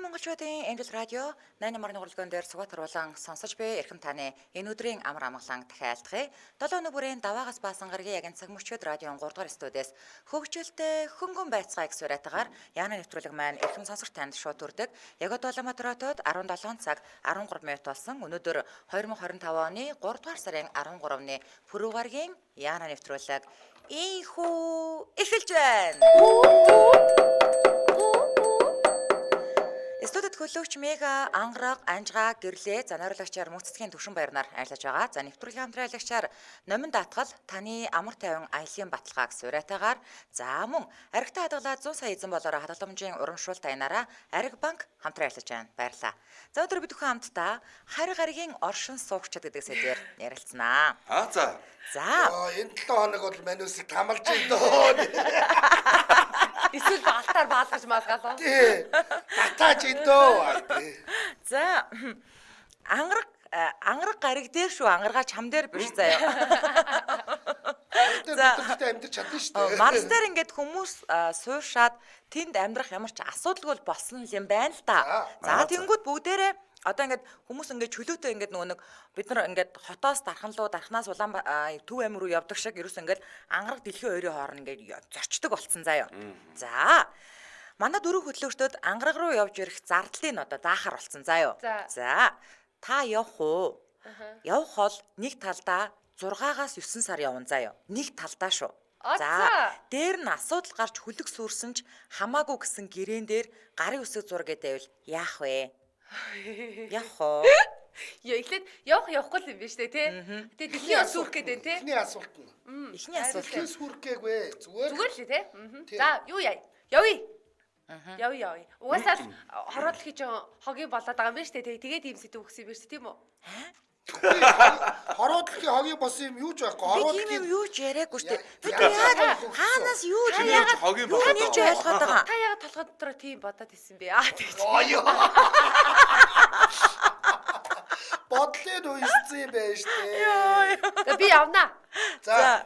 монголчуудын Англи радио 88.1 урлагийн дээр Сүгатар болон сонсож буй эрхэм таны энэ өдрийн амар амгалан дахиалдахыг 7 өнөө бүрийн даваагаас баасан гарагийн яг цаг мөчид радион 3 дугаар студиэс хөгжөлтэй хөнгөн байцгааг сураатагаар Яна нэвтрүүлэг маань эрхэм сонсогч танд шууд хүрдэг. Яг одоо Улаанбаатар хотод 17 цаг 13 минут болсон. Өнөөдөр 2025 оны 3 дугаар сарын 13-ны пүрэв гарагийн Яна нэвтрүүлэг ийхүү эхэлж байна. Студид хөлөөгч Мега, Ангараг, Анжгаа, Гэрлээ, Занааруулагчаар мөнцгийн төвшин баярнаар айлж байгаа. За нэвтрүүлгийн хамтраалагчаар Номин Даатгал таны амар тайван аялын баталгааг сураатаагаар за мөн аригтай хадгалаад 100 сая эзэн болоороо хадгаламжийн урамшуул таянаараа Ариг банк хамтран ажиллаж байна. Баярлалаа. За өдөр бид бүхэн хамтдаа харь гаригийн оршин суугчид гэдэг сэдвээр ярилцсанаа. За. Энэ 7 хоног бол манусыг тамалж байна доо. Эсвэл балтаар баалгаж малгалаа. Тий. Батаач эдөө. За ангараг гариг дээр шүү, ангаргаа чам дээр биш заяа. За амьд чадна шүү дээ. Марс дээр ингээд хүмүүс суушаад тэнд амьдрах ямар ч асуудалгүй болсон юм байна л та. За тэнгууд бүгдээрээ одоо ингээд хүмүүс ингээд чөлөөтэй ингээд нэг бид нар ингээд хотоос дархнаас Төв амир руу явдаг шиг ерөөс ингээд ангараг дэлхийн ойрын хооронд ингээд зорчдог болцсон заяа. За манай дөрөв хөтлөгчдөд ангараг руу явж ирэх зардлыг одоо заахаар болцсон заяа. За та явах уу? Явах бол нэг талдаа 6-аас 9 сар явна заяа. Нэг талдаа шүү. За дээр нь асуудал гарч хөлөг сүрсэн ч хамаагүй гэсэн гэрээн дээр гарын үсэг зураг гэдэвэл яах вэ? Явах уу? Эхлээд явахгүй л юм биш үү те. Тэгээ дэлхийн ус сүрх гэдэг те. Эхний асуулт нь. Эхний асуулт. Дэлхийн сүрх гээгүй. Зүгээр л те. За юу яа? Явъя. Явъя. Угаасаа хороод хийж хогийн болоод байгаа юм биш үү те. Тэгээд ийм сэдв өгсөн юм биш тийм үү? Хороодлын хогийн бос юм юу ч байхгүй. Хороодлын юм юу ч яриаггүй шүү дээ. Бид яг хаанаас юу яагаад хогийн болоод ойлгоод байгаа. Та яагаад толгой дотор тийм бодоод ирсэн бэ? Тэгэж. Бодлын үйссэн юм байна шүү дээ. Би явнаа. За.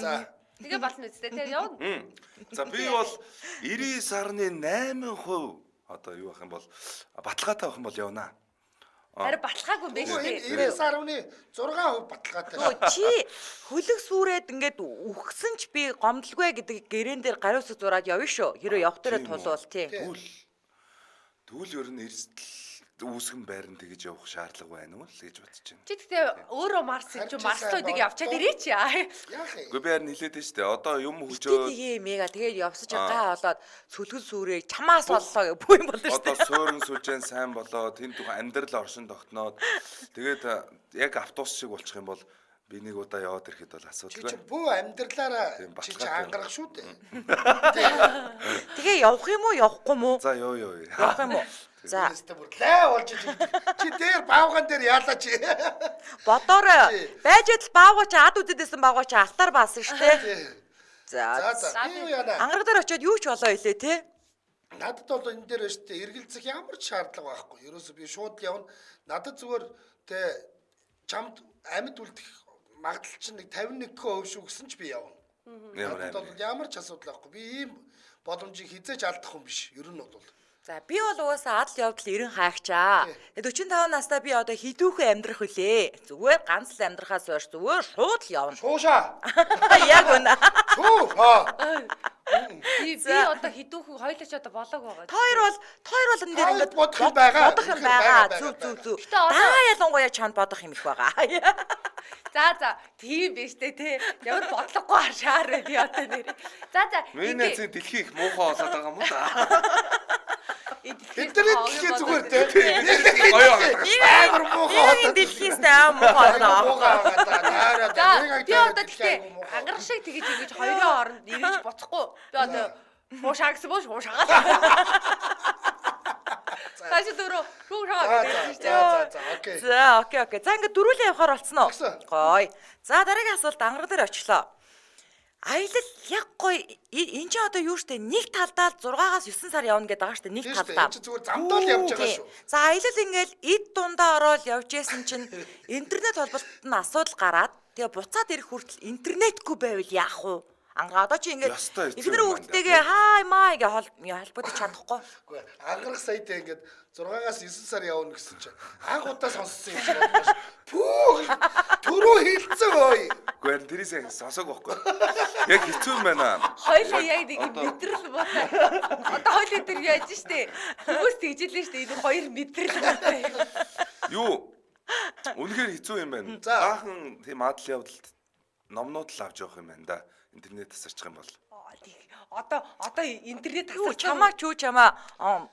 За. Тэгээ болно үстэй те явна. За би бол 90 сарны 8% одоо юу ах юм бол баталгаатай авах юм бол явнаа. Харин баталгаагүй юм биш үү? 90.6% баталгаатай. Чи хөлөг сүрээд ингээд үхсэн ч би гомдлгүй гэдэг гэрэн дээр гарын үсэг зураад явна шүү. Хэрэв явах дээр тулвал тий. Тэгвэл ер нь эрсдэл үүсгэн байран тэгэж явах шаардлага байна уу л гэж бодож байна. Чи тэгтээ өөрөө Марс нэг явчаад ирээч яа. Үгүй би харин хэлээд нь штэ. Одоо юм хүчөө Мега тэгээд явсаж гай болоод сүлгэл сүрээ чамаас боллоо гэх бүх юм болно штэ. Одоо суурин сүлжээн сайн болоод тэнд тухайн амьдрал оршин тогтноод тэгээд яг автобус шиг болчих юм бол би нэг удаа яваад ирэхэд бол асуудалгүй. Чи бүх амьдралаараа чи ангарах шүү дээ. Тэгээ явах юм уу, явахгүй юм уу? За яв. Явах юм уу? За. Лай болж чи дээр баавган дээр яалаа чи. Бодоорой. Байж идэл баавгаа чи ад үдэдсэн баавгаа чи алтаар баасан штэ. За. Би юу яана. Ангараг дээр очиод юу ч болоо илээ те. Надад бол энэ дээр штэ эргэлзэх ямар ч шаардлага байхгүй. Ерөөсөө би шууд явна. Надад зүгээр тэ чамд амьд үлдэх магадлал чинь нэг 51% шүү гэсэн ч би явна. Надад бол ямар ч асуудал байхгүй. Би ийм боломжийг хизээж алдах юм биш. Ер нь бол. За би бол угаасаа адал явдал 90 хаагчаа. 45 настай би одоо хідүүхэн амьдрах үлээ. Зүгээр ганц л амьдрахаас хойш зүгээр шууд л явна. Шуушаа. Яг үнэ. Би одоо хідүүхэн хоёлооч одоо болоог байгаа. Хоёр бол энэ дээр ингээд бодох юм байгаа. Зүг. Даа ялангуяа чанд бодох юм их байгаа. За тийм биш дээ те. Ямар бодлогогүй харшаар вэ би одоо нэр. За. Миний зэн дэлхий их муухай болоод байгаа юм да. Интернет дэлхий зүгээр те. Амар муухай. Энэ дэлхийстэй муухай болоо. Би одоо тэгтээ ангарах шиг тэгэж хоёрын хооронд нэрэж боцохгүй. Би одоо шуушаа гэсэн боо шуушаагаа. Тааш дөрөв шуушаа гэж За, окей. За, окей. За ингээд дөрүүлээ явахаар болцсон уу? Гоё. За дараагийн асуулт ангараг дээр очлоо. Аялал яг гоё. Энд чинь одоо юу штэ нэг талдаа 6-аас 9 сар явна гэдэг байгаа штэ нэг талдаа. Чи зүгээр замдаа л явж байгаа шүү. За аялал ингээл эд дундаа ороод явж исэн чинь интернет холболтод нь асуудал гараад тэгээ буцаад ирэх хүртэл интернетгүй байвал яах вэ? Ангаа одоо чи ингээд Ёстой хэцүү эхнэр юм хүүхдтэйгээ хай маа гэж холбогдож чадахгүй. Үгүй ангарах саятай ингээд 6-аас 9 сар явна гэсэн чинь анх удаа сонссон юм шиг байна. Пүү түрүү хилцэг ой. Үгүй энэ тэрээс сонсоог байхгүй. Яг хэцүү юм байна. Хоёлаа яг нэг мэдрэл ботой. Одоо хоёул өдөр яаж штэ. Хүмүүс тэгжилээ штэ. Энэ хоёр мэдрэл ботой. Юу? Үнэхээр хэцүү юм байна. За. Баахан тийм адал явдалд номнууд л авч явах юм байна да. Интернет тасарчих юм бол. Одоо интернет Юу тасарч чамаа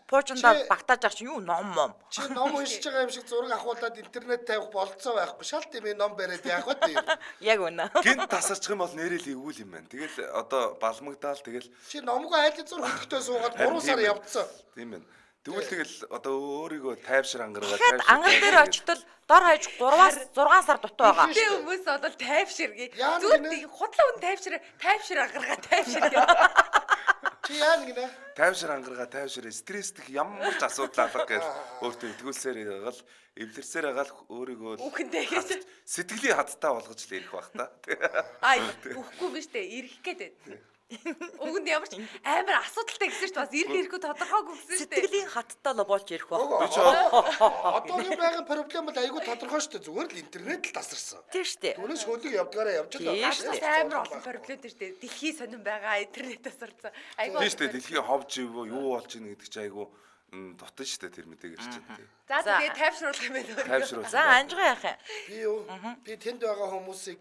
пуужиндаа багтааж авч юу ном. Чи ном уншиж байгаа юм шиг зураг авахуулаад интернет тавих болцоо байхгүй. Шал тийм ном бариад яах вэ? Яг үнэ. Гинт тасарчих юм бол нэрэл эвгүй юм байна. Тэгэл одоо балмагдаал тэгэл Чи номгүй айлын зур хөдөлтөө суугаад 3 сар явцсан. тийм байна. Тэгвэл одоо өөрийгөө тайвшир ангаргаад Тэгэхээр ангар дээр очтол дор хаяж 3-аас 6 сар дутуу байгаа. Тэ хүмүүс одоо тайвшир гээ. Яа Зүгээр нэг тийм худлаа хүн тайвшир ангаргаа тайвшир гээ. Чи яа нэг нэ? тайвшир ангаргаа тайвшир стрессдэх ямар ч асуудал алга гэж өөртөө итгүүлсээр байгаал эвлэрсээр байгаал өөрийгөө Үхэндээ гэж. сэтгэлийн хаттай болгож л ирэх бах та. Ай, үхгүй биш дээ. Ирэх гээд байна. Үгэнд ямар ч амар асуудалтай гэсэн чинь бас ирэхгүй тодорхойгүй гэсэн шүү дээ. Сэтгэлийн хаттай л болж ирэх баг. Одоогийн байгаа проблем бол айгүй тодорхой шүү дээ. Зүгээр л интернет л тасарсан. Тийм шүү дээ. Түүнээс хөлөг явдгаараа явж Тийм байгаа. шүү Бас дээ. амар олон проблем дээ шүү дээ. Дэлхий сонирн байгаа интернетээс сурцсан. Айгуу. Тийм шүү дээ. Дэлхийн ховж ивөө юу болж ийн гэдэг чи айгу дутан шүү дээ тэр мэдээгээр чинь тий. За тэгээ тайвшруулах юм байна. Тайвшруулах. За анжгаа яах юм. Би юу? Би тэнд байгаа хүмүүсийг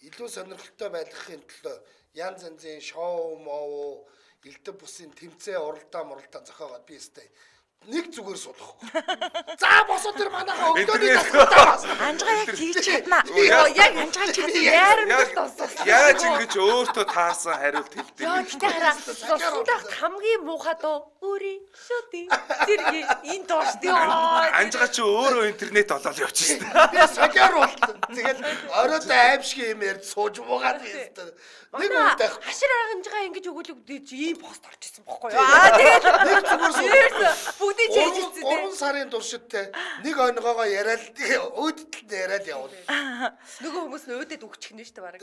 илүү сонирхолтой байлгахын төлөө янз янзын шоу моо элдв бусын тэмцээ уралдаа зохиогоод би өстэй нэг зүгээр суулгахгүй. За босоо тэр манайхаа өглөөний тасгалтаас Анжгаа яг хийж чадна. Яг анжгаа чи яарамд туссан. Яаж ингэж өөртөө таасан хариулт хэлдэг. Яа гэтээ хараа. Сонсондох хамгийн муухай дуу өөрийн шүди. Тэр энэ дууштай. Анжгаа чи өөрөө интернет олоод явчихсан. би согёр болт. Тэгэл оройдоо аимшиг юм ярьж сууж муугаад байсан. Нэг үедээ хашир анжгаа ингэж өгүүлэг чи ийм пост орчихсон бохгүй юу? Аа тэгээд нэг зүгээр сууж бүгдийг чэйжсэн дээ. 3 сарын туршидтэй нэг онгоогоо яриад өөдөлд яриад явна. Нөгөө хүмүүс нь өөдөд өгчих нь шүү дээ бараг.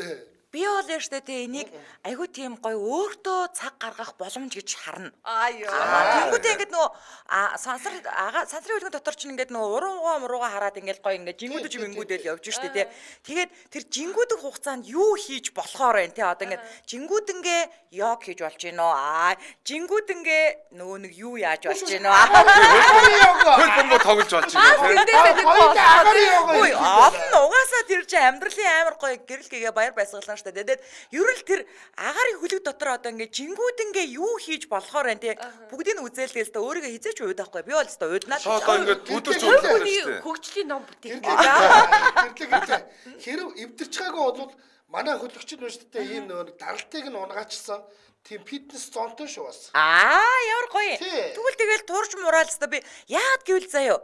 Би бол яа штэ те энийг айгуу тийм гоё өөртөө цаг гаргах боломж гэж харна. Тэнгүүтээ ингээд нөгөө сансрын хөлгөн дотор ч ингээд нөгөө уруугаа хараад ингээд гоё ингээд жингүүдж мингүүдэл явж штэ те. Тэгээд тэр жингүүдэх хугацаанд юу хийж болохоор вэ те одоо ингээд жингүүдэнгээ йог хийж болж гинэ үү? Жингүүдэнгээ нөгөө нэг юу яаж болж гинэ үү? Хөл бомбо тоглож болж байгаа. Ой, олон угаасаа тэр чинь амьдралын амар гоё гэрэл гээгээ баяр баясгалан штэ. Тэгээд ер нь тэр агарын хөлөг дотор одоо ингээд жингүүдэнгээ юу хийж болохоор вэ те? Бүгдийг нь үзээлгээл та өөрийгөө хизээч уйдаахгүй. Би бол өстой уйднаа. Одоо ингээд өдөрч Хүний уулзсан шүү дээ. хөгжлийн ном бүтээх. Гэрлэг хэрэг эвдэрч байгаагүй бол манай хөлөгчд нь шүү дээ ийм нөгөө даралтыг нь унгаачсан тийм фитнес зонтой шүү бас. Ямар гоё. Тий. Тэгвэл тэгэл туурч мураалцтай би яад гэвэл заяо.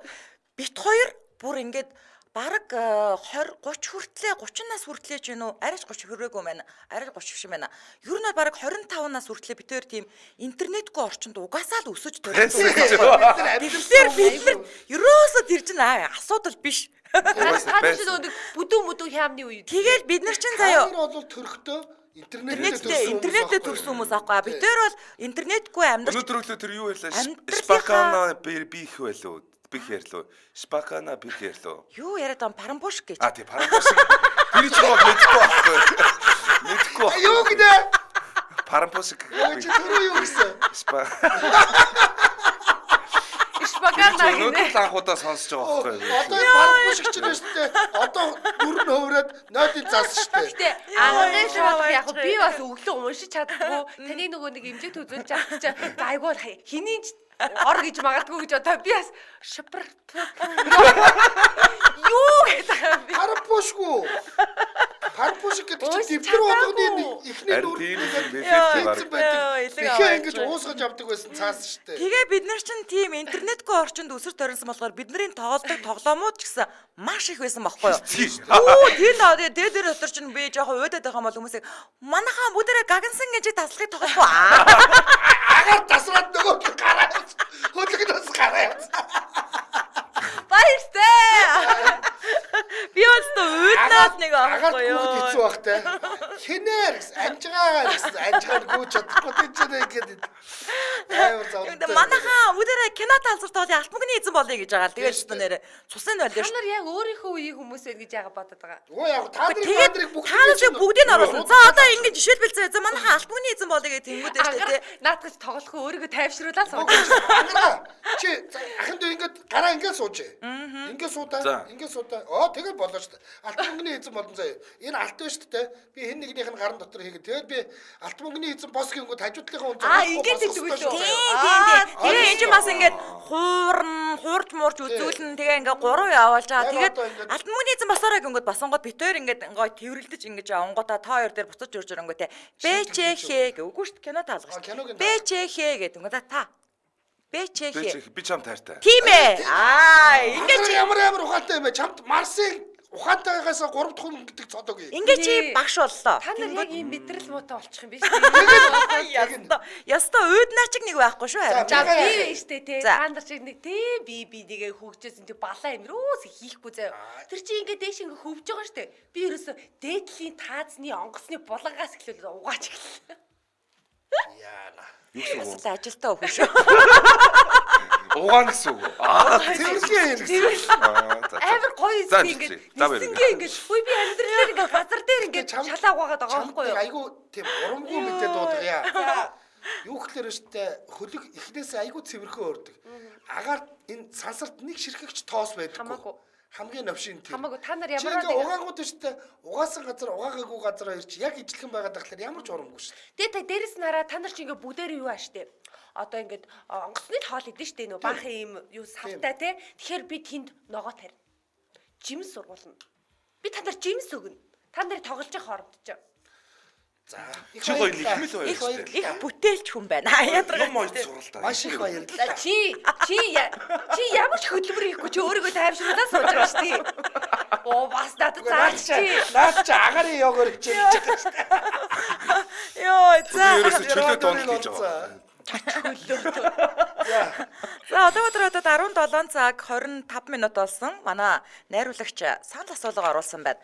Бит хоёр бүр ингээд бараг 20 30 хүртлээ 30 нас хүртлээ ч юм уу арайч 30 хүрээгүй байна. Арай 30 биш юм байна. Ер нь бол бараг 25 нас хүртлээ бид хоёр тийм интернетгүй орчинд угаасаа л өсөж төрсөн. Тэгэхээр бид нар ерөөсөө тэр чинь асуудал биш. Та чи нөгөө бүдүү хямны үе. Тэгэл бид нар чинь заяо Тэр бол төрхтөө интернетээ төрсөн хүмүүс аахгүй. Бид хоёр бол интернетгүй амьдарч Өнөөдөр өглөө тэр юу ярьлаа? Амьдралынхаа- Спакана бих байлуу. Бих ярьлуу. Спакана бих ярьлуу. юу яриад байгаа парамбуш гэж. А тий парампос. Тэр ч гоо мэдгүй байхгүй. Мэдгүй. Юу гинэ? Парампос. Чи түрүү юу гэсэн? Спа. Шпагана Өнөөдөр гинэ. л анхудаа сонсож байгаа байхгүй. Одоо парк шиг ч нэс тээ. Одоо дөрөв хөврөөд нойтын зас штэ. Гэтэ анхны шууд яг би бас өглөө уншиж чаддгүй. Таны нөгөө нэг имжиг төзүүлж чадчих чи айгуу хэний ор гэж магадгүй гэж одоо би бас шипр юу гэдэг Парпушгүй. Парпуш гэдэг чи дэвтэр болгоны ихний Харин дүр. тийм юм бэлээтэй баг. Тэгэхээр ингэж уусгаж авдаг байсан цаас штэ. Тэгээ бид нар чинь тийм интернетгүй орчинд өсөр төрсөн болохоор бидний тоглодог тоглоомууд ч гэсэн маш их байсан байхгүй юу? Тэр дотор чинь би жоохон уйдаад байгаа юм бол хүмүүсийг манайхаа бүгдээрээ гагансан гэж таслагыг тоглохгүй Агаар тасраад нөгөө гараа. Хөдөлгөнөөс гараа. баяртай. Би өөртөө уйднаад нэг Агаар аахгүй бүгд юу? хэцүү бах те. Хинээр амжгаа гэсэн амжгаа гүйж чадахгүй тийчээ гэдэг. Амар зовлонтой. Манайхаа өдөрөө кино талзартаа алт мөнгөний эзэн болъё гэж байгаа л тэгээд ч нэрэ цусны Та байлээ шүү. нар яг өөрийнхөө үеийн хүмүүс байл гэж яагаад бодоод байгаа. Оо яг та Тэгээд нарыг таанаас бүгдийг нь оруулсан. За одоо ингэ жишээлбэл за манайхаа алт мөнгөний эзэн болъё гэх тэнгүүд шүү дээ. Наадгаж тоглохоо өөрийгөө тайвшруулаад сууж. чи ахын дүү ингээд гараа ингээд сууж. Ингээд суудаа. Ингээд суудаа. Тэгээд болоо шүү дээ. Алт мөнгөний эзэн болон заяа. Энэ алт байна шүү дээ. Би хэн нэгнийх нь гарын дотор хийгээд тэгээд би алт мөнгөний эзэн босс гингүүд хажуудлынхаа хүн Ингээд тэгдэг үү? Тийм. Тэгээ энэ ч бас ингээд хуурж муурж үзүүлнэ. Тэгээ ингээд 3 явуулж байгаа. Тэгээд алт мөнгөний эзэн босоорой гингүүд басангууд битээр ингээд гоё тэрвэрлдэж ингэж онгота та хоёр дээр буцаж урж ирэнгүү те. Бэчэхэ гэвгүй шүү дээ. Кино таалгаж. Бэчэхэ гэдэг. Ингээд та Бэчэхэ. Би чам таартай. Тийм ээ. Ингээд чи ямар ухаантай юм бэ? Чамд Марсын ухаантайгаас 3 дахь хүн гэдэг цодог юм. ингээд чи багш боллоо. Та нар яг ийм мэдрэл муутай болчих юм биш үү? Яста уйднаа чиг нэг байхгүй шүү харин. За би штэ те та нар чиг нэг те би нэгээ хөгжөөсөн те балаа амирөөс хийхгүй заяа. Тэр чи ингээд дээш ингээд хөвж байгаа штэ. Би ерөөсө дээдлийн таазны онгоцны булангаас эхлээл угаач эхэллээ. Яана. Бас ажилтаа өгөх шүү. Угаан гэсэн үг. Амар гоё зүйл ингээд нисэнгээ ингээд үгүй би амьдралаар ингээд газар дээр ингээд шалаа угаагаад байгаа байхгүй юу? Айгу тийм урамгүй мэдээ дуудгая. Юу гэхээр штэ хөлөг эхнээсээ айгу цэвэрхэн өрдөг. Агаар энэ сансарт нэг ширхэгч тоос байдаггүй. Хамгийн навшин тийм. Хамаагүй та нар ямар нэг угаагууд штэ угаасан газар угаагаагүй газар хоёр чи яг ижилхэн байгаад тахлаар ямар ч урамгүй штэ. Тэгээ дээрэс нь хараа та нар чи ингээд бүгдээр юу ааштай. Одоо ингээд онгоцны тоол идэв штэ нөө баахан юм юу савтай те. Тэгэхээр би тэнд ногоо тарина. Жимс сургуулна. Би та нар жимс өгнө. Та нарыг тоглож явах хооронд ч. За. Чи гоё ихмэл гоё шүү дээ. Их бүтээлч хүн байна. Яадаг. Юм ойд суралтай. Маш их баярлалаа. Чи ямар ч хөдөлмөр хийхгүй чи өөрийгөө тайвшруулаад сууж байгаа шүү дээ. Оо бас надад зааж чи. Наад чи агарын ёгоор хичээлж байгаа шүү дээ. Йоо, за. Ерөөсө чөлөө тонол гэж байгаа. За одоо өдөр 17 цаг 25 минут болсон. Манай найруулагч санал асуулга оруулсан байна.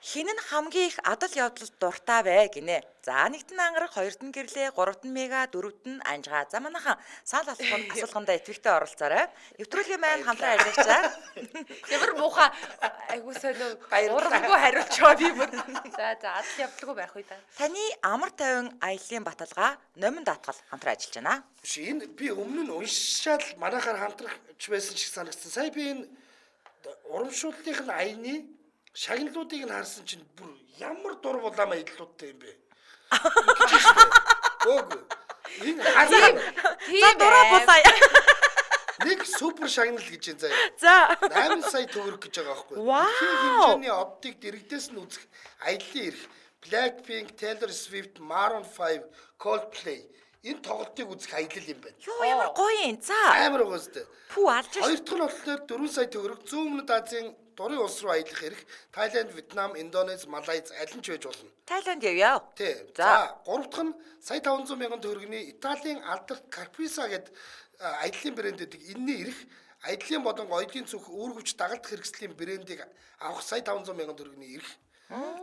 Хин нь хамгийн их адал явдал дуртай вэ гинэ. За нэгт нь ангараг, хоёрт нь гэрлээ, гуравт нь мега, дөрөвт нь анжгаа. За манайхан санал асуулганд итгэвтэй оролцоорой. Нэвтрүүлгийн маань хамтран ажиллагчаа. Ямар муухай айгуу сонио ураггүй хариулж байгаа би бүр. За адал явдалгүй байх уу та. Таны амар тайван аяллаа баталгаа номин даатгал хамтран ажиллаж байна. Энэ би өмнө нь уншаад манайхаар хамтрагч байсан шиг санагдсан. Сая би энэ урамшууллынх нь аяны шагналуудыг нь харсан чинь бүр ямар дур булаамаа идлүүдтэй юм бэ? Гөөг. Энэ хазаа. За дураа булаа. Нэг супер шагнал гэж юм заяа. За 8 сая төгрөг гэж байгаа байхгүй. Вау. Хэмжээний оддыг дэрэгдээс нь үзэх аяллаа ирэх Blackpink, Taylor Swift, Maroon 5, Coldplay энэ тоглолтыг үзэх аялал юм байна. Юу ямар гоё юм. За Амар байгаа зү. пүү алж ш. Хоёр дахь нь болохоор 4 сая төгрөг зүүн өмнөд Азийн дурын улс руу аялах хэрэг Тайланд, Вьетнам, Индонез, Малайз аль нь ч байж болно. Тайланд явъя. Тий. За. За, гурав дахь нь сая 500 мянган төгрөгийн Италийн алдарт Carpisa гэдэг аяллаа брэнд гэдэг энэний ирэх аяллаа болон оёдын цүнх үүргэвч дагалдах хэрэгслийн брэндийг авах сая 500 мянган төгрөгийн ирэх.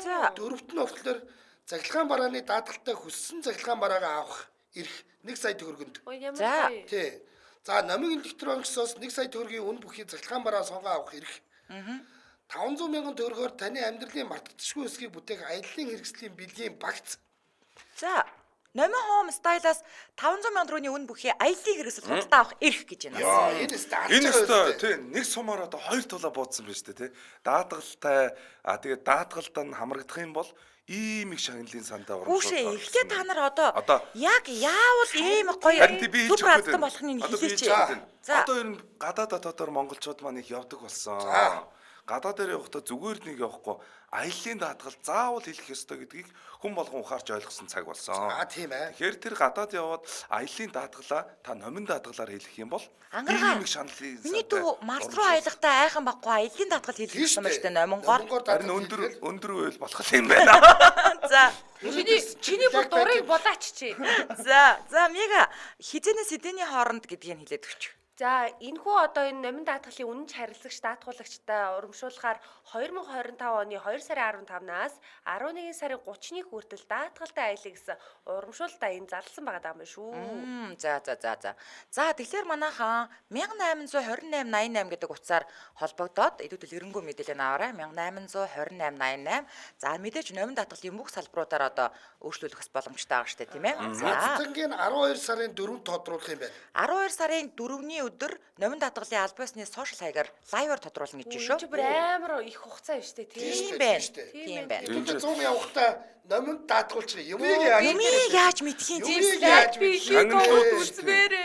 За Дөрөвт нь болохоор цахилгаан барааны даатгалтай хүссэн цахилгаан бараагаа авах ирэх 1 сая төгрөгөнд. Ой ямар За. гоё. Тий. За, номын электрониксоос 1 сая төгрөгийн үн бүхий цахилгаан бараа сонгоо авах ирэх. 500 мянган төгрөгөөр таны амьдралын мартагдшгүй өсгийг бүтээх аяллаа хэрэгслийн бэлгийн багц. За номин хоум стайлаас 500 мянган төгрөгийн үн бүхий аяллаа хэрэгсэл худалдаа авах эрх гэж байна. Яа, энэ стайл. Энэ өстой тий нэг сумаар одоо хоёр тулаа буудсан байна шүү дээ тий. Даатгалтай тэгээд даатгалдаа нь хамрагдах юм бол ийм их шагналын сандаа Гүүшээ ихтэй та нар одоо Одоо яг яавал ийм гоё харин тий би хэлж супер өгөх адтан болохыг Одоо би хэлээч. хэлж өгөх. За. Одоо ер нь гадаадаа дотор монголчууд маань их явдаг болсон. Гадаа дээр явахдаа зүгээр нэг явахгүй аяллаа даатгал заавал хэлэх ёстой гэдгийг хүн болгон ухаарч ойлгосон цаг болсон. Тийм ээ. Тэгэхээр тэр гадаад яваад аяллаа даатгалаа та номин даатгалаар хэлэх юм бол Ангараа. ийм их шаналын Миний дүү Марс руу аялахдаа айхан баггүй аяллаа даатгал хэлэх юм байна шүү дээ номонгоор. харин өндөр үйл болох юм байна. За. Чиний бүр дурыг булаач чи. За мега хизэнээс эдэний хооронд гэдгийг хэлээд өгч. За энэхүү одоо энэ номин даатгалын үнэн харилцагч даатгуулагчтай урамшуулахаар 2025 оны 2 сарын 15-наас 11 сарын 30-ны хүртэл даатгалтай аялал гэсэн урамшуулалтаа энэ зарласан байгаа юм шүү. За. За тэгэхээр манайхан 182888 гэдэг утсаар холбогдоод эдүүтэл эренгүй мэдээлэл аваарай. 182888. За мэдээж номин даатгалын бүх салбаруудаар одоо өөрчлөлөх боломжтой байгаа шүү дээ, тийм ээ. За Цэнгийн 12 сарын 4-нд тодруулах юм байна. 12 сарын 4-ний өдөр номин даатгалын аль биесны сошиал хаягаар лайваар тодруулна гэж шүү. Чи бүр амар их хугацаа биш үү? Тийм байна. Тэгвэл 100 явахдаа номинд даатгуулчих юмыг Яаж мэдхийн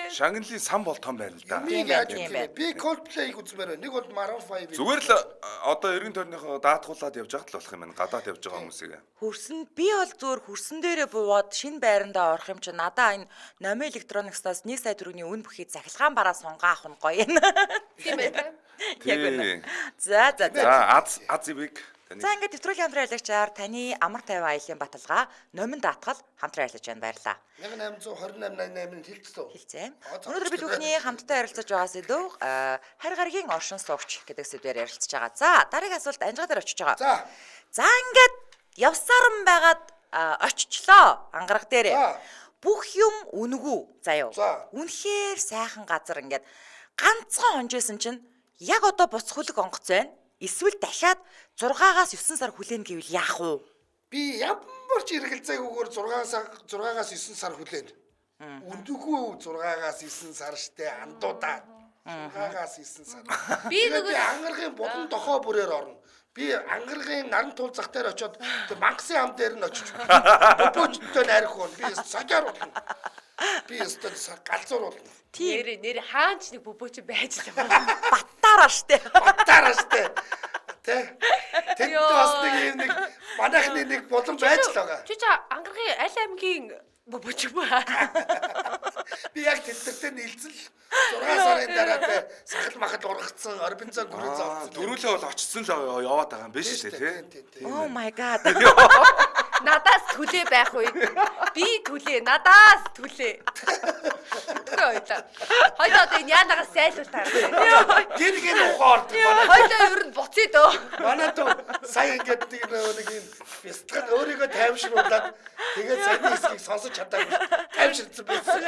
Шагналын сан бол том байна л да. Би Coldplay-г үзмээр байна. Нэг бол Maroon 5. Зүгээр л одоо эргэн тойрныхоо даатгуулаад явж байгаад л болох юм байна. Гадаад явж байгаа хүмүүсийг. Хөрсөн би бол зөвөр хөрсөн дээрээ буугаад шинэ байрандаа орох юм чи надаа энэ Номи электроникснаас 1 сая төгрөгийн үн бүхий захилгаан бараа сунгаа авах нь гоё юм. Тийм байна. Яг байна. За. Аз ивэг. За ингээд нэвтрүүлгийн хамтран аялагчаар таны амар тайван аялын баталгаа номин даатгал хамтран аялаж байна, баярлалаа. 1828-ын хэлцлөө. Хэлцээ. Өнөөдөр бид бүхний хамтдаа ярилцаж байгаа сэдв харь гаригийн оршин суугч гэдэг сэдвээр ярилцаж байгаа. За дараагийн асуулт анжгаа дээр очиж байгаа. За ингээд явсаран байгаад очичлоо ангараг дээрээ. Бүх юм үнгүү заяа. Үнэхээр сайхан газар ингээд ганцхан онжсэн чинь яг одоо буц хөлөг онгоц байна. Эсвэл дахиад 6-аас 9 сар хүлээн гэвэл яах вэ? Би ямар ч эргэлзээгүйгээр 6-аас 9 сар хүлээн. Үндэггүй 6-аас 9 сар штэ андуудаа. 6-аас 9 сар. Би ангаргийн булан дохоо бүрээр орно. Би ангаргийн наран туул зах дээр очиод мангасын ам дээр нь очиж бөбөчтэй найрах уу. Би сажаар болно. Би өстөд галзууруулна. Нэр хаанч нэг бөбөөч байж л юм. Баттаараа штэ. Тэ. Тэнд бас нэг манайхны нэг болон байж л байгаа. Чи ангаргийн аль аймгийн бөбөөч юм аа? Би яг тэлбэртэй нийлцэл 6 сарын дараа сахал махад ургацсан орбинцон гүрэн зовцсон. Дөрүүлээ бол очсон л яваад байгаа юм биш үү те. Oh my god. Надаас түлээ байх уу? Би түлээ, надаас түлээ. Хоёлоо одоо энэ яанагаас зайлуултаа. Гэргийн ухаард манай. Хоёлоо ер нь буцъя дөө. Манай дөө сая ингээд нэг юм бэлтгэл өөрийгөө таймшруулад тэгээд саяны хэсгийг сонсож чадаагүй таймширсан байсан.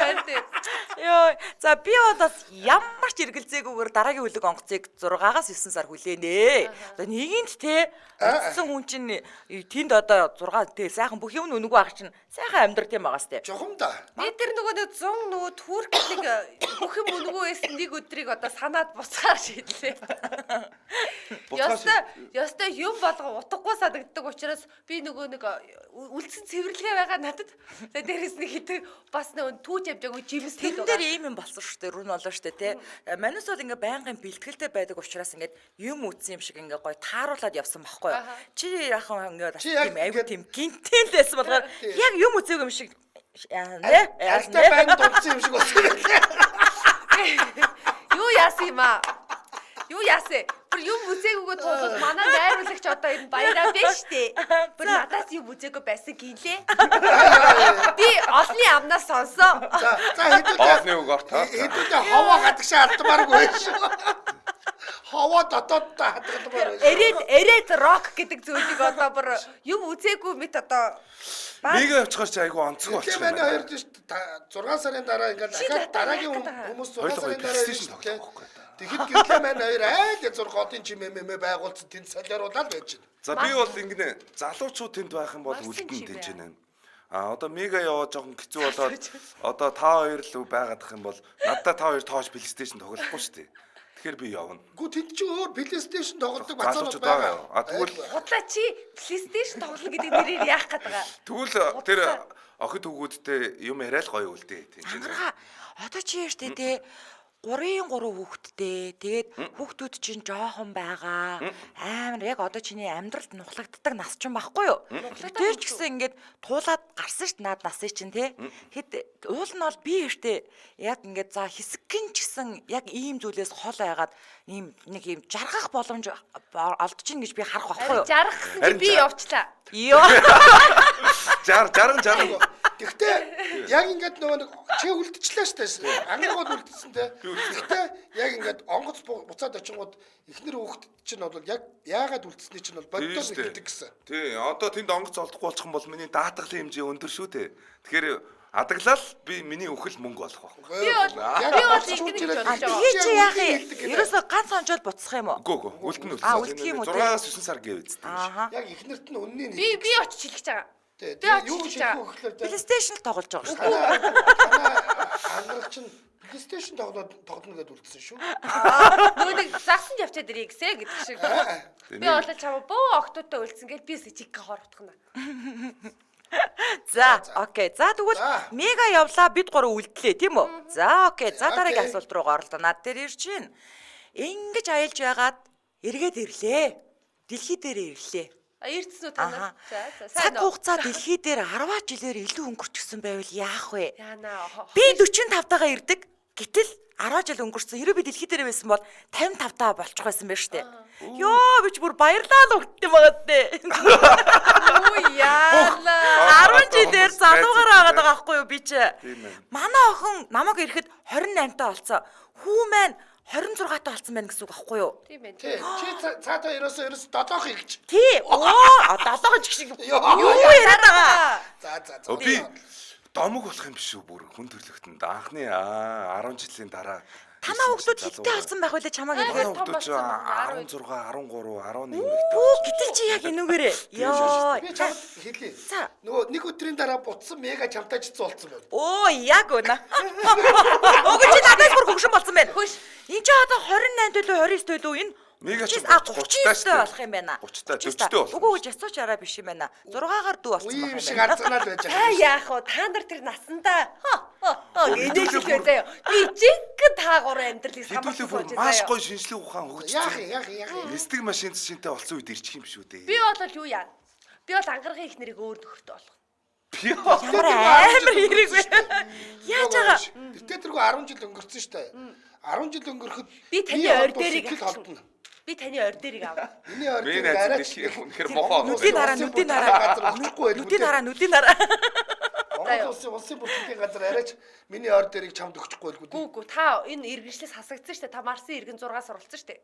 Йоо, за би бол ямар ч эргэлзээгүйгээр дараагийн хүлэг онгоцыг 6-аас 9 сар хүлээнэ. Одоо нэгэнт те утсан хүн чинь тэнд одоо 6 те сайхан бүх юм нүгөө ах чинь сайхан амьдрал тийм байгаас те. Жохом да. Бид тэр нэг 100 түүрк нэг бүх юм нүгөө байсан нэг өдрийг одоо санаад буцаар шийдлээ. Яста юм болго утгагүй санагддаг учраас би нөгөө нэг үлдсэн цэвэрлэгээ байгаа надад. Тэгээд дээрээс нэг хитэг бас нэг түүж явдаг жимс хэд байгаа. Тэр ийм юм болсон шүү дээ. Рүү нь болоо шүү дээ, те. Манайс бол ингээ байнгын бэлтгэлтэй байдаг учраас ингээд юм үтсэн юм шиг ингээ гоё тааруулаад явсан байхгүй юу? Чи яахан ингээ тийм аюу тийм гинтэн лсэн болгоор яг юм үцээг юм шиг Альтай байн дурдсан юм шиг болсон. Юу яасан юм аа? Юу яасан? Бүр юм үзээгүйгээ туулаад манай найруулагч одоо энэ баяраа байна штэ. Бүр надаас юм үзээгүй байсан гинлээ. Би олны амнаас сонсоо. За хэдүүлээ ховоо гадагшаа алдмааргүй шүү. Ховоо дотооддоо хадгалмаар байна. Эрээд рок гэдэг зүйлийг одоо бүр юм үзээгүй мэт одоо Нэг очихоор чи айгу онцгой болчих юм байна. Тэгээд хоёр 6 сарын дараа ингээд дахиад дараагийн хүмүүс 6 сарын дараа тэгэхэд гэрлээ маань хоёр айл 6 годын чимээ байгуулсан тэнд солиоруулаад байж байна. За би бол ингэнэ залуучууд тэнд байх юм бол үлдэн тэнж байна. Одоо мега яваа жоохон хэцүү болоод одоо та хоёр л байгаад ах юм бол надад та хоёр тоож PlayStation тоглохгүй шүү дээ. Тэгэхээр би явна. Гү тэнд чи өөр PlayStation тоглодог бацаанууд байгаа. Тэгвэл худлаа чи PlayStation тоглоно гэдэг нэрээр яах гээд байгаа. Тэгвэл тэр охид хүүгүүдтэй юм яриа л гоё үлдээ тийм ч. Одоо чи яаштай те 3-3 хүүхэдтэй. Тэгээд хүүхдүүд чинь жоохон байгаа. Амар яг одоо чиний амьдралд нухлагддаг нас ч юм байхгүй юу? Тэр ч гэсэн ингээд туулаад гарсан ш наад насыг чинь те. Тэгэд уул нь бол би эртээ яг ингээд за хэсэгэн ч гэсэн яг ийм зүйлээс хол байгаад ийм нэг ийм жаргах боломж олдчихно гэж би харах байхгүй юу? Жаргах гэсэн би явчлаа. Йоо. Жарган. Гэхдээ яг ингээд нөгөө нэг чи үлдчихлээ шүү дээ. Ангаргууд үлдсэн те. Гэхдээ яг ингээд онгоц буцаад очингууд эхнэр хүүхэд чинь бол яг яагаад үлдсэний чинь бол боддоор нэгдэг гэсэн. Тий, одоо тэнд онгоц олдохгүй болчих юм бол миний даатгалын хэмжээ өндөр шүү дээ. Тэгэхээр адаглал би миний өхөл мөнгө олох байх. Би бол ингэж бодож байгаа. Тэгээ чи яах юм? Ерөөсө ганц онжол буцах юм уу? Үгүй үлдэн үлдэн. Үлдэх юм уу? 6-аас 9 сар гэв үсттэй. Ааха. Яг эхнэрт нь үнний нэг. Би очиж хэлэх гэж байгаа. Тэгээ юу шийдэх вэ гэхээр PlayStation л тоглож байгаа шүү дээ. ангараг чинь PlayStation тоглоно гэдээ үлдсэн шүү. Нөгөө нэг загсанд явчаад ирээ гэсэ гэдэг шиг. Би бол чамаа бөө октодтой үлдсэн гэж би чиг хоор утгана. За, окей. За тэгвэл мега явлаа бид гурав үлдлээ, тийм үү? За, окей. За дараагийн асуулт руугаа оролдоо. Над дээр ирж байна. Ингэж аялж байгаад эргээд ирлээ. Дэлхий дээр ирлээ. Ирдсэн үү та нар? За, Цаг хугацаа дэлхий дээр 10 жилээр илүү өнгөрчихсөн байвал яах вэ? Яна. Би 45 тагаа ирдэг. Гэтэл 10 жил өнгөрсөн. Хэрэв би дэлхий дээр байсан бол 55 таа болчих байсан байх штэ. Йоо, би ч бүр баярлаа л өгдөө байгаа дээ. Оо яана. 10 жилээр залуугаараа агаад байгаа байхгүй юу би ч. Манай охин намайг ирэхэд 28 таа болсон. Хүү маань 26 таа болсон байна гэсэн үг байхгүй юу? Тийм байна. Тий. Чи цаатаа ерөөсөө додоох их ч. Тий. Оо, долоогч шиг юу яриад байгаа. За. Би домог болох юм биш үү бүр хүн төрлөختөнд анхны 10 жилийн дараа Танаа хүүхдүүд хиттэй болсон байх байлаа чамааг ирэхээр. хүүхдүүд 16, 13, 11 Оо, гэтэл чи яг энүүгээрээ. Йоо. Би чамд хэлье. За. Нөгөө нэг өдрийн дараа буцсан мега чамтай ч цуулсан байна. Оо, яг үнэ. Өгөө чи надаас бүр хөгшин болсон байна. Хөөш. Энд чи одоо 28 төлөө 29 төлөө энэ Мега ч 30 болох юм байна. 30-тай 40-тэй болох. Үгүй гэж асууч араа биш юм байна. 6-аар дүү болсон Үе байх юм шиг юм байна. арцганаад байж Та байгаа. яах вэ? Та нар тэр насандаа гэнэжлээ заяа. Би жинхэнэ таагуур амьдралыг Хэдүүлээ бүр самарсан маш заяа. гоё шинжлэх ухаан хөгжсөн. Яах юм. Нисдэг машин шинтэй болсон үед ирчих юм шүү дээ. Би бол юу яа? Би бол ангаргийн их нэрийг өөр нөхөртөө болох. Би Ямар амар хэрэг вэ? Яаж байгаа? Тэр тэргүй 10 жил өнгөрцөн шүү дээ. 10 жил өнгөрөхөд Би таны ойр дээрийг холдно. Би таны ойр дээрийг аваа. Миний ойр Миний дээр арайч үнэхээр мохоо. Нүдийн хараа. Монгол улсын бүртгэлийн газар арайч миний ойр дээрийг чамд өгчихгүй л үү? Гүү та энэ иргэншлээс хасагдсан шүү дээ. Та Марсын иргэн 6-аас суралцсан шүү дээ.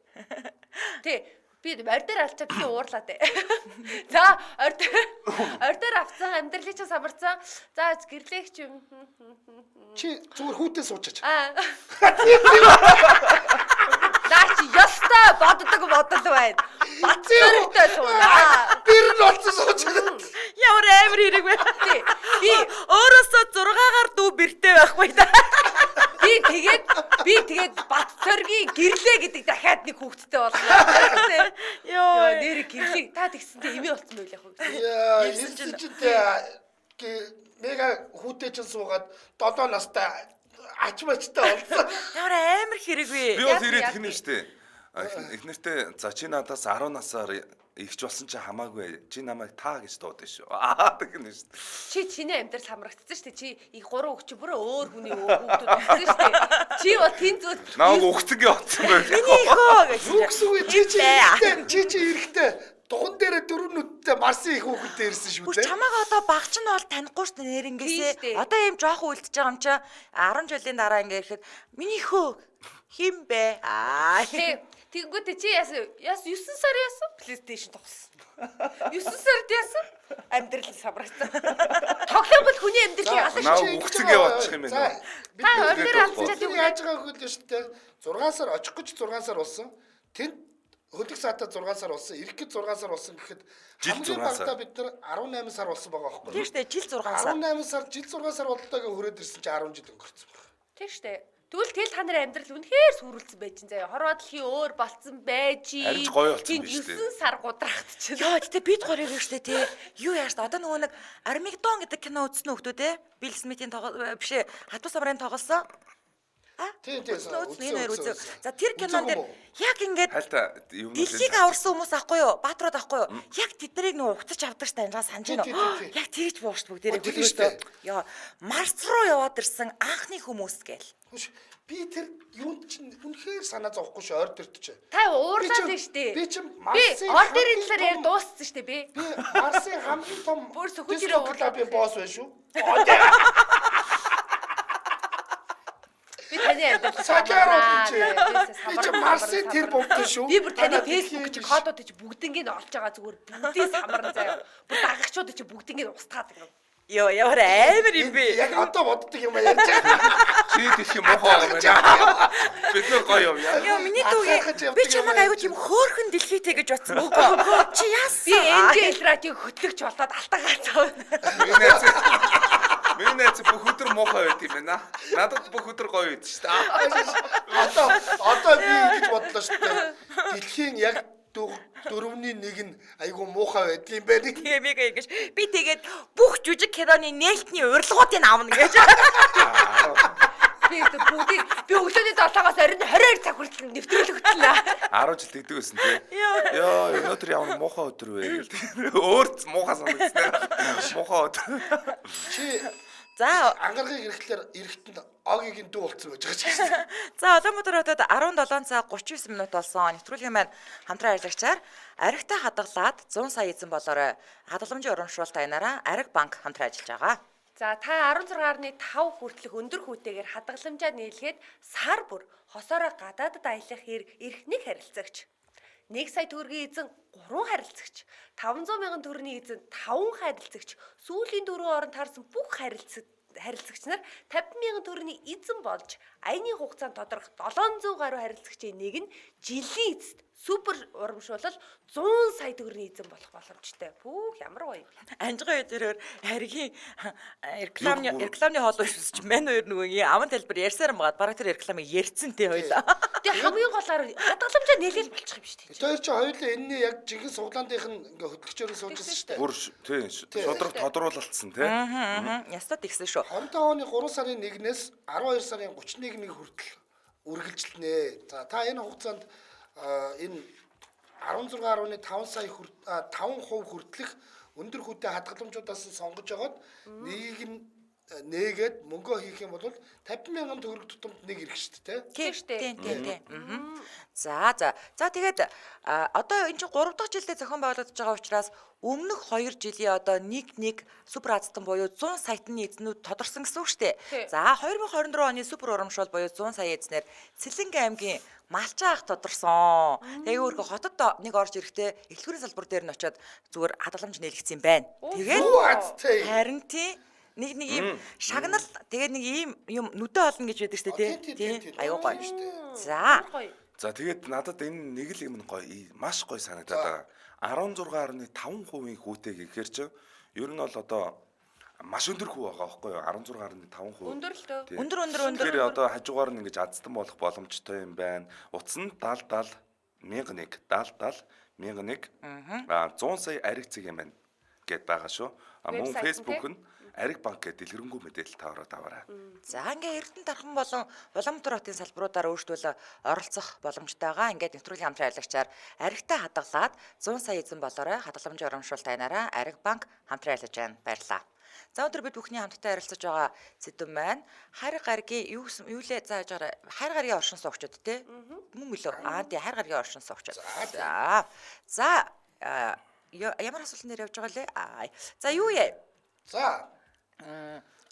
Тий. Би ойр дээр алчаад би уурлаа дээ. За, ойр дээр авцсан амьдралыг ч самарсан. За, гэрлээгч юм. Чи зүгээр хүүтээ суучаач. Наач ёстой боддог бодол байна. Батцортой сууна. Бэр нь олцсон суучаач. Ямар амар хэрэг вэ? Би Өөрөөсөө 6-аар дүү бэртэй байхгүй да. би тэгээд Батцоргийн гэрлээ гэдэг дахиад нэг хүүхэдтэй боллоо. Йоо. Нэр гэрлээ та тэгсэнтэй эмээ болсон байл яг хөө. Яа, хэлсэн чинь мега хүүтээ чинь суугаад 7 настай ачмачтай болсон. Ямар амар хэрэг вэ? Би бол ирээд ихнэ штэ. Эхнэртэй за чи надаас 10 насаар ихч болсон чи хамаагүй. Чи намайг таа гэж дуудсан шүү. Тэгнэ штэ. Чиний амьдрал хамрагдсан шүү дээ. Чи их 3 өгч бүр өөр хүний хүүхдүүд болсон шүү дээ. Чи бол тэн зүуд Нааг ухцгийн оцсон байх. Миний хөө гэж. Юу гэсэн үг чи эрэхтэй дуган дээр 4 нүдтэй Марсын их хүүхэдтэй ирсэн шүү Бүр дээ. чамааг одоо багч нь бол танихгүй шүү дээ нэрнгээсээ. Одоо ийм жоохон үлдчихэж байгаа юм чи 10 жилийн дараа ингээ ирэхэд миний хөө хим бэ? Тэгэнгүүтээ чи яасан 9 сар яасан PlayStation тоглосон. 9 сард яасан амьдрал самрагдсан. Тоглоом бол хүний амьдралыг алах Нааг ухцгийн яваачих юм байна. Та ойр дээр алцчаад юу яаж байгаа хөл шүү дээ. 6 сар очих гэж 6 сар болсон. Тэнд хөлөг саатаа 6 сар болсон. Ирэх гэж 6 сар болсон гэхэд хамгийн багадаа бид нар 18 сар болсон байгаа байхгүй юу? Тийм шүү дээ жил 6 сар. 18 сар жил 6 сар болтойгоо хүрээд ирсэн чи 10 жил өнгөрцөн байна. Тийм шүү дээ. Тэгвэл тэл та нарын амьдрал үнэхээр сүрүүлсэн байж чинь заяа. Хорвоо дэлхийн өөр болцсон байж. Арилж гоё болсон Тэнд биз дээ. 9 сар гудрагдчихсан. Йоо тэгтээ бид гурыг шүү дээ тий. Юу яаж та одоо нөгөө нэг Армагеддон гэдэг кино үзсэн үү хтүү те? Билл Смитийн биш Хатуу самрын тоглосон. Тийм. Энэ хоёр үзээ. За тэр кинон дээр яг ингээд Хальта юм дэлхийг аварсан хүмүүс ахгүй юу? Баатрууд ахгүй юу? Яг тэднийг нөгөө угтаж авдаг штэ энэ санаж байна уу? Яг тэгж бууш бүгдээрээ хөлөөсөө. Яа, Марс руу яваад ирсэн анхны хүмүүс гээл. Би тэр юунд чинь үнэхээр санаа зовхгүй ш ойр төрт чи. Та уурлаад нь штэ. Би чинь Би Марсын ол дээрийн талаар яар дууссан штэ би. Би Марсын хамгийн том Бүр сүхүжирээ клубын босс байна шүү. Би таны амьдрал Сагараа чи. Би чинь Марсын тэр бомтой шүү. Би бүр таны фэйсбүүк чи кодууд чи бүгднийг нь олж байгаа зүгээр бүгдийг самарна заяа. Бүр дагагчууд чи бүгднийг устгаад байна. Йоо, ямар амар юм бэ? Яг одоо боддог юм ярьж байгаа. чи дэлхийн мохоо юм байна. Бид нөө гоё юм яа. Йоо, миний дүүгээ би чамайг аягүй тийм хөөхөн дэлхийтэй гэж бодсон үгүй. Чи яасан? Би энжел радиог хөтлөгч болоод алтагаацаа. Миний найз бүх өдөр мохоо байт юм байна. Надад бүх өдөр гоё байд шүү дээ. Одоо би ингэж бодлоо шүү дээ. Дэлхийн яг 4/1 нь айгу муухай байдаг юм байна. Тэгээ би ингэж би тэгээд бүх жүжиг киноны нээлтний урилгуудыг авна гэж. Би өглөөний 7-оос оройн 22 цаг хүртэл нэвтрүүлэг хөтлөө. 10 жил дэгдэг байсан тий. Йоо, өнөөдөр ямар муухай өдөр вэ гээл. Өөрт муухай санагдсан. Муухай өдөр. Чи За ангаргийг ирэхлээр эрэхтэнд огийн дүү болцсон байж байгаа ч гэсэн. За Улаанбаатар хотод 17 цаг 39 минут болсон. Нэвтрүүлгийн маань хамтран ажиллагчаар аригтай хадгалаад 100 сая эзэн болоорой. Хадгаламжийн урамшуулалт аянаараа Ариг банк хамтран ажиллаж байгаа. За та 16.5 хүртэлх өндөр хүүтэйгээр хадгаламжаа нийлгээд сар бүр хосоороо гадаадд аялах эрхнийг харилцагч. 1 сая төгрөгийн эзэн 3 харилцагч, 500 мянган төгрөгийн эзэн 5 харилцагч, сүүлийн 4 орон таарсан бүх харилцагч нар 50 мянган төгрөгийн эзэн болж аяны хугацаанд тодорхой 700 гаруй харилцагчийн нэг нь жилийн эцэст супер урамшуулал 100 сая төгрөгийн эзэн болох боломжтой. Пүүх ямар гоё юм. Анжгаа өдрөөр Аригийн рекламны хоол уушсч мань хоёр нөгөө аман талбар ярьсаар байгаа. Бараг тэр рекламыг ярьсан тий хоёлаа. Тэгээ хамгийн голоор хадгаламжаа нээлэл болчих юм шүү дээ. Тэр чи хоёулаа энэний яг жинхэнэ суглаандынх нь ингээ хөтлөгчөөр суужсэн шүү дээ. Бүр тий шудраг тодруулалтсан тий. Ястад ихсэн шүү. 25 оны 3 сарын 1-ээс 12 сарын 31-ний хүртэл үргэлжилнэ. За та энэ хугацаанд энэ 16.5 сая 5% хүртэлх өндөр хүүтэй хадгаламжуудаас сонгож агаад нэгийг нь нээгээд мөнгөө хийх юм бол 50 мянган төгрөг тутамд нэг ирэх шүү дээ. Тийм шүү дээ. За тэгээд одоо энэ чинь 3 дахь жилдээ зохион байгуулагдаж байгаа учраас өмнөх 2 жилийн одоо нэг супер азтан буюу 100 саятны эзнүүд тодорсон гэсэн үг шүү дээ. За 2024 оны супер урамшуул буюу 100 сая эзнэр Цэлэнгийн аймгийн Малчаа ах тодорсон. Тэгээ өөргө хотод нэг орж ирэхдээ эхлэлгүүрийн салбар дээр нь очиод зүгээр хадгаламж нээлгдсэн юм байна. Тэгээд харин тийм нэг ийм шагнал тэгээд нэг ийм юм нүдэ олно гэж байдаг шүү дээ тий. Аюу гоё шүү дээ. За тэгээд надад энэ нэг л юм гоё маш гоё санагдаад байгаа. 16.5% хүүтэй гэхээр чи ер нь бол одоо маш өндөр хүү байгаа байхгүй юу 16.5%. Өндөр л дөө. Өндөр. Тэгэхээр одоо хажуугаар нь ингэж азтан болох боломжтой юм байна. Утас нь 70 1001 100 сая ариг цэг юм байна гэд байгаа шүү. Мөн Facebook нь Ариг банк гэдэг дэлгэрэнгүй мэдээлэл тавраад аваарай. За ингээ Эрдэнэ дархан болон Улаанбаатар хотын салбаруудаар өөрсдөө оролцох боломжтой байгаа. Ингээд нэвтрүүлгийн хамтран ажиллагчаар аригтай хадгалаад 100 сая эзэн болоорой хадгаламжийн урамшуулалт аянаараа Ариг банк хамтран ажиллаж байна. Баярлалаа. За өнөөдөр бид бүхний хамтдаа ярилцаж байгаа сэдв маань хайр гаргийн юу лээ зааж байгаа хайр гаргийн оршин суугчид те мөн үлээ тий хайр гаргийн оршин суугчид. За ямар асуулт нэр явж байгаа лээ? За юу яа? За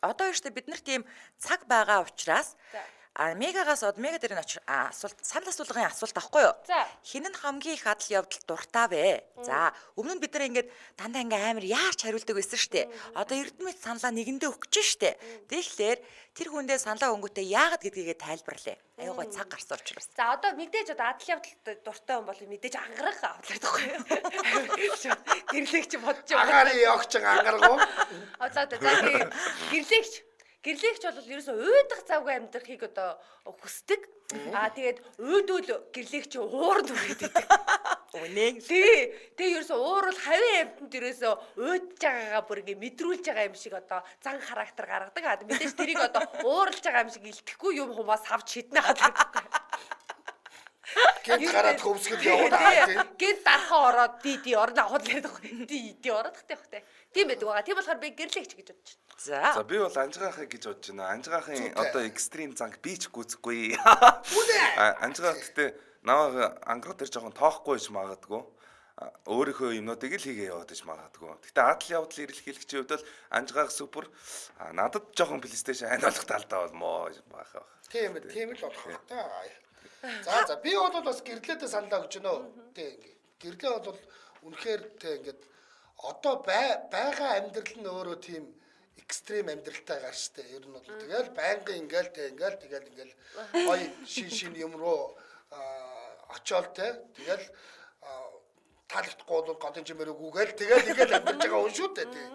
одоо өөртөө бид нар тийм цаг байгаа учраас мегагаас мега дээр нь асуулт санал асуулгын асуулт авахгүй юу? Хин нь хамгийн их адал явдал дуртай вэ? За өмнө нь бид нар ингээд дандаа ингээ амар яарч хариулдаг байсан шүү дээ. Одоо Эрдэнэт саналаа нэгэндээ өгч штэ. Тэгэхээр тэр хүндээ саналаа өнгөтэй яагаад гэдгийг тайлбарлая. Аюугай цаг гарсан учраас. За одоо мэдээж одоо адал явдал дуртай хүн бол мэдээж ангарах авдаг байхгүй юу? Гэрлэгч бодож байгаа. Агарын явж байгаа ангаргуу. Одоо за гэрлэгч бол ерөөсөө уйдах завгүй амьдрахыг одоо хүсдэг. Тэгээд уйдвал гэрлэгч уурд үрээд байдаг. Үнэн. Тэгээ ерөөсө уурал хавийн амьтанд ерөөсө уйдж байгаагаа бүр ингээ мэдрүүлж байгаа юм шиг одоо зан характер гаргадаг. Аа мэдээж тэрийг одоо ууралж байгаа юм шиг илтгэхгүй юм хумаас авч шиднэ хадаг. Гэт гараад хөвсгөл явуулаа тийм. Гэт дарахаа ороод ди орно авах лээд ди ороод тахтай бахтай. Тийм байдаг байгаа. Тийм болохоор би гэрлэгч гэж бодож байна. За. За би бол анжгаахыг гэж бодож байна. Анжгаахын одоо экстрим занг би ч гүцэхгүй. Анжгаах гэхдээ наваа ангараг дээр жоохон тоохгүй ч магадгүй. Өөрийнхөө юмнуудыг л хийгээ яваад ич магадгүй. Гэхдээ адал явдал эрэлхийлэгчийн хувьд бол анжгаах супер. Надад жоохон PlayStation хайлуулах талдаа бол моо байх. Тийм л болох та. За би бол бас гэрлээдээ саналаа гэж байна уу. Тийм гэрлээ бол үнэхээр тийм ингээд одоо байгаа амьдрал нь өөрөө тийм экстрим амьдралтай гар штэ. Ер нь бол тэгэл байнгын ингээл гоё шин юм руу очоод тэгэл таалагдахгүй бол годын чимээр үгүйгээл тэгэл амьдарч байгаа хүн шүү дээ. Тийм.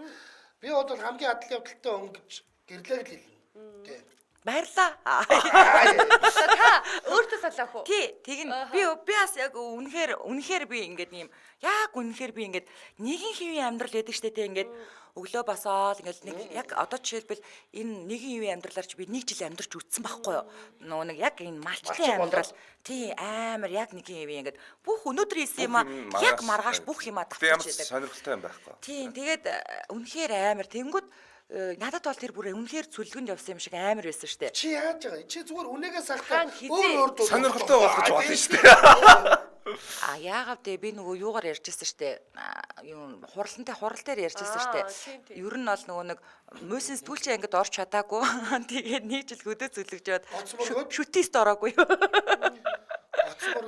Би бол хамгийн адал явдалтай хүн гэж гэрлээг л хэлнэ. Тийм. Баярлаа. Та өөртөө салаах уу? Тий, тэг нь би бас яг үнэхээр би ингээд юм яг үнэхээр би ингээд нэгэн хэвийн амьдрал байдаг штэ тий ингээд өглөө басаал ингээд нэг яг одоо жишээлбэл энэ нэгэн хэвийн амьдралаар чи би 1 жил амьдарч үтсэн байхгүй юу? Нөө нэг яг энэ малчлын амьдрал тий амар яг нэгэн хэвийн ингээд бүх өнөөдөр хийсэн юм яг маргааш бүх юма Тийм давтаж байдаг. сонирхолтой юм байхгүй. Тий, тэгээд үнэхээр амар тэнгүүд надад бол тэр бүр үнэхээр цүлгэнд явсан юм шиг амар байсан штэ. Чи яаж байгаа? Чи зүгээр үнээгээ сахтаа Хаан хизээ. өөр Сонирхолтой болгож болно шүү дээ. Яагаад те би нөгөө юугаар ярьжсэн штэ юм хурал дээр ярьжсэн штэ. Ер нь бол нөгөө нэг мөсөн сэтгүүлчээ ингээд орч чадаагүй. Тэгээд нэг жил хөдөө зүлэгжээд шүтист ороогүй.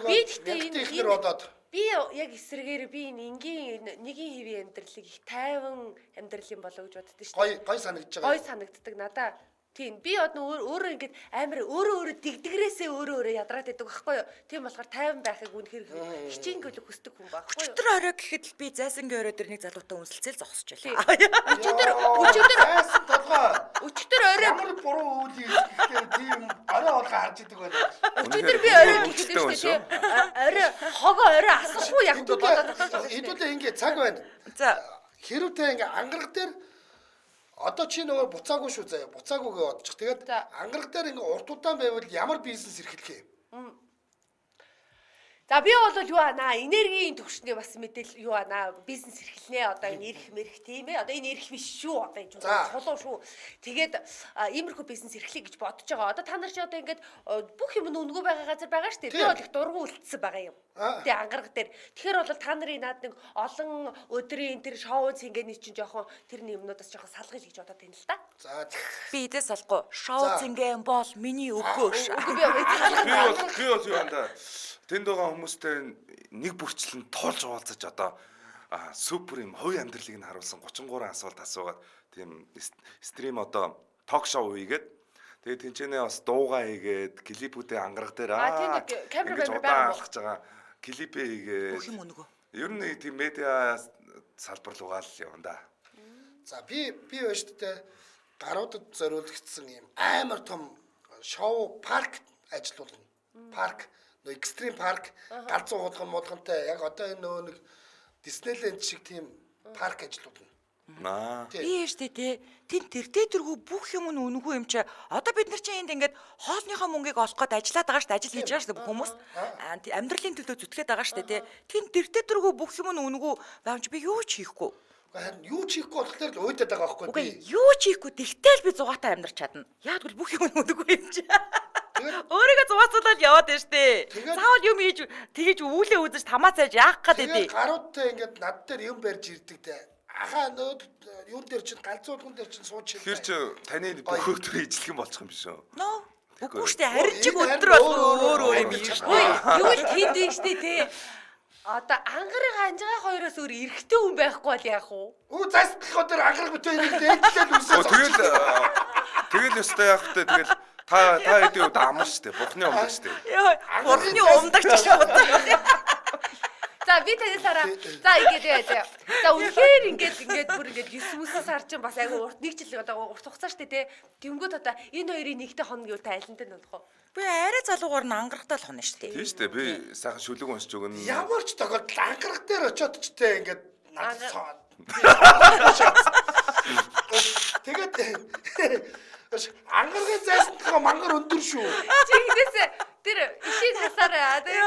Би гэхдээ энэ бодоод Би яг эсрэгээр би энэ энгийн нэгэн хэвийн амьдралыг их тайван амьдрал юм болоо гэж боддоо шүү дээ. Гой санагдаж байгаа. Гой санагддаг надаа. Тийм би өөрөө ингээд амар өөрөө дэгдгэрээсээ өөрөө ядраад байдаг байхгүй юу. Тийм болохоор тайван байхыг үнэхээр хичээнгөл хүсдэг хүн байхгүй юу. Өчтөр орой гэхэд л би зайсангийн орой дээр нэг залуутай үнсэлцэл зогсож байлаа. Өчтөр орой ямар буруу үйл хийхдээ тийм орой олгоо харж идэг байна. өчтөр би орой гэхэд шүү дээ. Орой хогоо орой асахгүй яг бодоод байгаа. Хэдүүлээ ингэ цаг байна. За Хэрвээ ингэ ангараг дээр одоо чи нөгөө буцаагүй шүү заяа. Буцаагүйгээ бодчих. Тэгээд ангараг дээр ингэ урт удаан байвал ямар бизнес эрхлэх юм? За би бол юу анаа энергийн төвшний бас мэдээл юу анаа бизнес эрхлэнэ одоо энэ эрх мэрх тийм ээ одоо энэ эрх биш шүү одоо энэ чулуу шүү тэгээд иймэрхүү бизнес эрхлэе гэж бодож байгаа одоо та нар чи одоо ингээд бүх юм нь үнгүй байгаа газар байгаа шүү дээ би бол их дургу үлдсэн байгаа юм тэгээ ангараг дээр тэгэхээр бол та нарын наад нэг олон өдрийн тэр шоу цэнгэний чинь жоохон тэр юмнуудаас жоохон салгая л гэж бодоод байна л да За би идээс салахгүй шоу цэнгэн бол миний өгөөш. би Би юу андаа тэнд байгаа хүмүүстэй нэг бүрчлэн тоолж уулзаж одоо супер юм хувийн амьдралыг нь харуулсан 33 асуулт асуугаад тийм стрим одоо ток шоу хийгээд тэгээд тэнцэнэ бас дуугаа хийгээд клипүүдээ ангараг дээр камер удаан алхаж байгаа клипээ хийгээд Бүх юм өнгөө. ер нь тийм медиа салбар руугаа л явна да. За би байна шүү дээ. Гаруудад зориулагдсан юм амар том шоу парк ажиллуулна. Парк нөө экстрим парк галзуу муудгантай яг одоо энэ нөө нэг Диснейленд шиг тийм парк ажиллуулна. Би штэ тий тэн тэртээ тэргүй бүх юм нь үнэгүй юм чи одоо бид нар чинь энд ингээд хоолныхоо мөнгийг олох гээд ажиллаад байгаа штэ ажил хийж байгаа штэ бүх хүмүүс амьдралын төлөө зүтгээд байгаа штэ тий тэн тэртээ тэргүй бүх юм нь үнэгүй байвч би юу ч хийхгүй. Харин юу ч хийхгүй болохоор л уйдаад байгаа байхгүй Үгүй юу ч хийхгүй тэгтэл би зугаатай амьдарч чадна. Яг л бүх юм нь үнэгүй юм чи. Өөрийгөө зугаацуулаад яваад байна штэ. Заавал юм хийж тэгэж үүлээ үзэж тамаа цааж яах гээд байдیں۔ Гаруудтай ингээд над дээр юм барьж ирдэг те. Ахаа нөө юун дээр чинь галзуулган дээр чинь сууж Тэр чи таны бүх өдөр ижлэх юм болчих юм биш үү? Нөө. Үгүй штэ харин чиг өдөр бол өөр юм биш. Ой юу л хийдэг штэ те одоо ангараг анжгаа хоёроос өөр эргэтэй хүн байхгүй бол яах вэ? Өө застхлахоо дээр ангараг битээ ээлжлэл үсээ. Тэгэл ёстой яах вэ? Тэгэл та хэдийн үед амар штэ. Бурхны умдаг штэ. Яа, бурхны умдаг ч шүү. За би таньсараа. За ингэж яа заяа. За үнэхээр ингэж бүр ингэж 9 сар чинь бас айгу урт нэг жил одоо урт хугацаа штэ тий. Тэнгүүд одоо энэ хоёрын нэгтэй хоног юу та айлантай нь болох уу? Би арай залуугаар нь ангарахтаа л хонно шүү дээ. Тийм шүү дээ. Би сайхан шүлэг уншиж өгнө. Ямар ч тохиолдолд ангарах дээр очиод ч тэ ингээд надад цаад. Тэгээд ангарахын зайсантайгаа мангар өндөр шүү. Чи ингэдээсээ тэр ишийн хасаараа тий.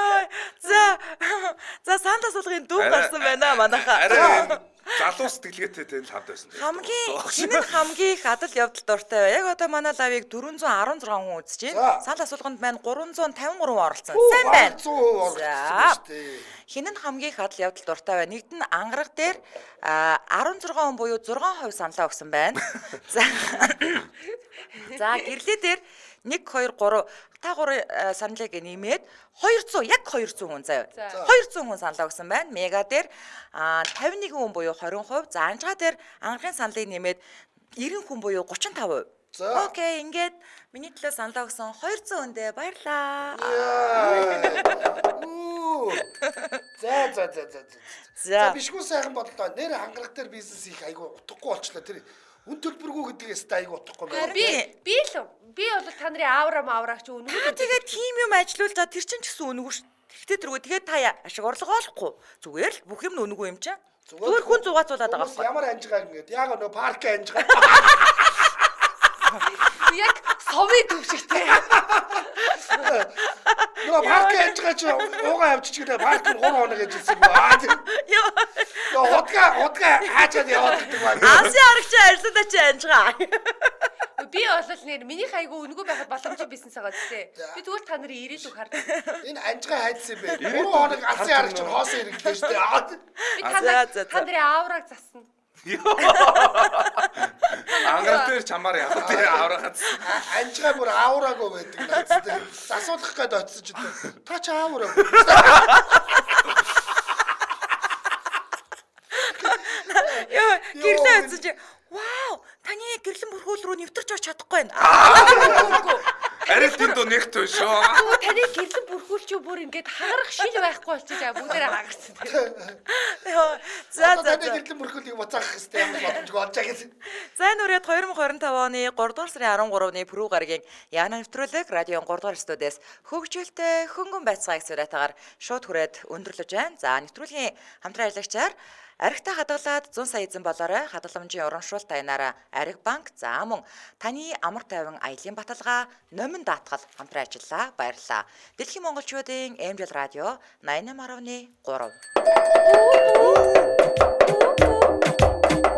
За сандас суулгын дүү гарсан байна манайхаа. Арай залуу сэтгэлгээтэй тань хамт байсан. Хамгийн хамгийн их адал явдал дуртай бай. Яг одоо манай лавыг 416 хүн үзэж байна. Санал асуулганд маань 353 оролцсон. Сайн байна. 100% оролцсон шүү дээ. Хин нь хамгийн их адал явдал дуртай бай. Нэгд нь ангараг дээр 16 хүн буюу 6% саналаа өгсөн байна. За гэрлээ дээр 1 2 3 та гурван саналыг нэмээд 200 яг 200 хүн заяа. 200 хүн саналаа өгсөн байна. Мега дээр 51 хүн буюу 20%. За анжгаа дээр ангарахын саналыг нэмээд 90 хүн буюу 35%. Окей, ингээд миний төлөө саналаа өгсөн 200 хүндээ баярлаа. За бишгүй сайхан бодлоо. Нэр ангарах дээр бизнес их айгу утгагүй болчлаа. Тэр үн төлбөргүй гэдгээс та айгу утгагүй байна. Би бол та нарын аавраа ч үнэн. Тэгээд тим юм ажиллуулж тэр чинь ч гэсэн үнэгүй шүү. Тэгтээ тэргүй тэгээд та ашиг орлого олохгүй. Зүгээр л бүх юм үнэгүй юм чинь. Зүгээр хүн зугаацуулаад байгаа байхгүй. Ямар анжгаа ингээд яг нөө парк анжгаа. Яг совын төвшигтэй. Нөө парк анжгаа чи уугаа явчих гэдэг парк 3 хоног гэж хэлсэн баа. Удаа хаачаад яваад гэдэг байна. Асын аргач арилсаа чи анжгаа. Би бол нэр миний хайгуу үнэгүй байхад боломжтой бизнес байгаа зү. Би тэгвэл та нарын ирээдүг хардаг. Энэ анжгаа хайдсан бэ. 3 хоног асын аргач нь хоос ирэглээ шүү дээ. Би та нарын аавраг засна. Ангарах дээр чамаар яваад аврахад Анжгаа бүр аавраагүй байдаг надад. Засуулах гээд очиж дээ. Та ч аавраа. Ёо, гэрлээ үзэж вау, таны гэрлэн бүрхүүл рүү нэвтэрч очиж чадахгүй байна. арай тэнд нэгт шүү. Тэгвэл таны гэрлэн бүрхүүлч юу бүр ингээд хагарах шил байхгүй болчих бүгдээрээ хагарсан. За таны гэрлэн бүрхүүлийг буцаах хэрэгтэй юм боломжгүй болж байгаа гэсэн. Сайн үрээд 2025 оны 3 дугаар сарын 13-ны Пүрэв гарагийн Яна нэвтрүүлэг радион 3 дугаар студиэс хөгжүүлэлтэй хөнгөн байцаага эксператаар шууд хүрээд өндөрлөж байна. За нэвтрүүлгийн хамтран ажиллагчаар аригтай хадгалаад 100 сая эзэн болоорой хадгаламжийн урамшуулалт таянаараа Ариг банк за мөн таны амар тайван аялын баталгаа номин даатгал хамтран ажиллаа. Баярлалаа. Дэлхийн монголчуудын MJL радио 88.3